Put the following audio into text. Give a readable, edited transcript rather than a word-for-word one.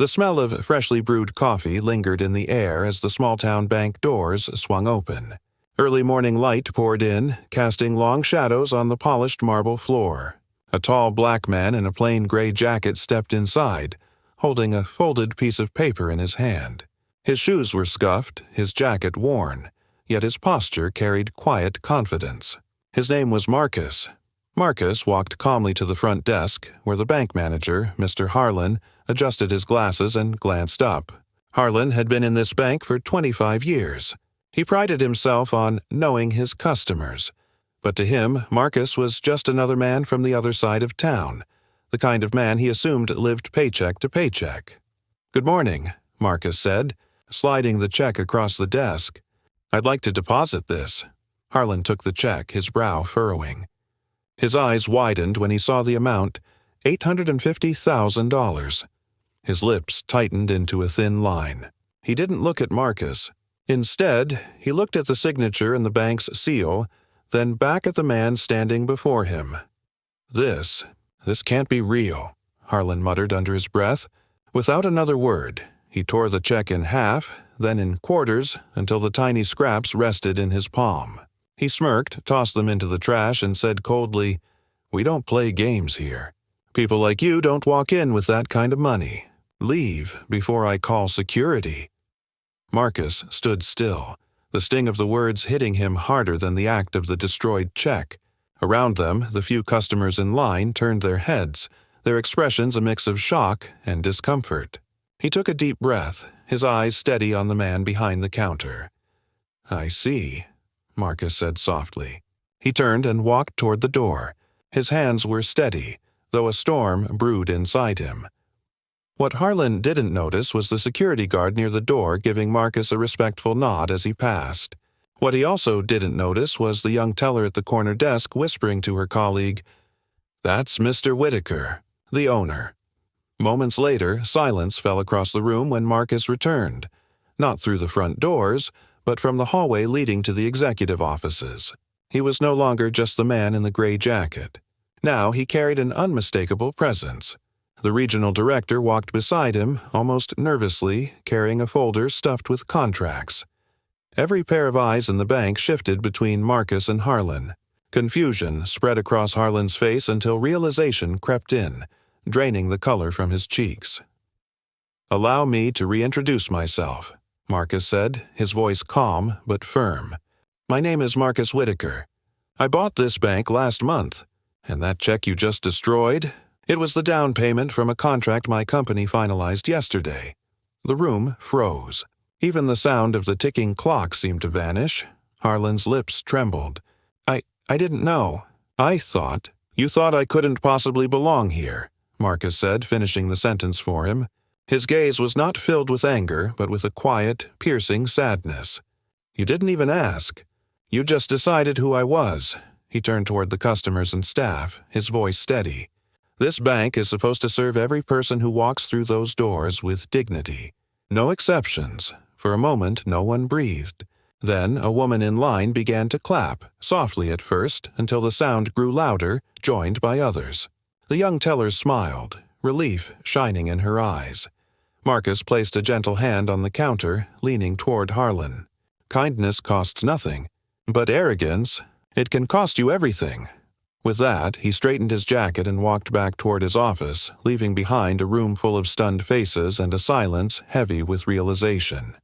The smell of freshly brewed coffee lingered in the air as the small-town bank doors swung open. Early morning light poured in, casting long shadows on the polished marble floor. A tall black man in a plain gray jacket stepped inside, holding a folded piece of paper in his hand. His shoes were scuffed, his jacket worn, yet his posture carried quiet confidence. His name was Marcus. Marcus walked calmly to the front desk, where the bank manager, Mr. Harlan, adjusted his glasses and glanced up. Harlan had been in this bank for 25 years. He prided himself on knowing his customers. But to him, Marcus was just another man from the other side of town, the kind of man he assumed lived paycheck to paycheck. "Good morning," Marcus said, sliding the check across the desk. "I'd like to deposit this." Harlan took the check, his brow furrowing. His eyes widened when he saw the amount, $850,000. His lips tightened into a thin line. He didn't look at Marcus. Instead, he looked at the signature and the bank's seal, then back at the man standing before him. This can't be real," Harlan muttered under his breath. Without another word, he tore the check in half, then in quarters, until the tiny scraps rested in his palm. He smirked, tossed them into the trash, and said coldly, "We don't play games here. People like you don't walk in with that kind of money. Leave before I call security." Marcus stood still, the sting of the words hitting him harder than the act of the destroyed check. Around them, the few customers in line turned their heads, their expressions a mix of shock and discomfort. He took a deep breath, his eyes steady on the man behind the counter. "I see," Marcus said softly. He turned and walked toward the door. His hands were steady, though a storm brewed inside him. What Harlan didn't notice was the security guard near the door giving Marcus a respectful nod as he passed. What he also didn't notice was the young teller at the corner desk whispering to her colleague, "That's Mr. Whitaker, the owner." Moments later, silence fell across the room when Marcus returned, not through the front doors, but from the hallway leading to the executive offices. He was no longer just the man in the gray jacket. Now he carried an unmistakable presence. The regional director walked beside him, almost nervously, carrying a folder stuffed with contracts. Every pair of eyes in the bank shifted between Marcus and Harlan. Confusion spread across Harlan's face until realization crept in, draining the color from his cheeks. "Allow me to reintroduce myself," Marcus said, his voice calm but firm. "My name is Marcus Whitaker. I bought this bank last month, and that check you just destroyed, it was the down payment from a contract my company finalized yesterday." The room froze. Even the sound of the ticking clock seemed to vanish. Harlan's lips trembled. I didn't know. You thought I couldn't possibly belong here," Marcus said, finishing the sentence for him. His gaze was not filled with anger, but with a quiet, piercing sadness. "You didn't even ask. You just decided who I was." He turned toward the customers and staff, his voice steady. "This bank is supposed to serve every person who walks through those doors with dignity. No exceptions." For a moment, no one breathed. Then a woman in line began to clap, softly at first, until the sound grew louder, joined by others. The young teller smiled, relief shining in her eyes. Marcus placed a gentle hand on the counter, leaning toward Harlan. "Kindness costs nothing, but arrogance, it can cost you everything." With that, he straightened his jacket and walked back toward his office, leaving behind a room full of stunned faces and a silence heavy with realization.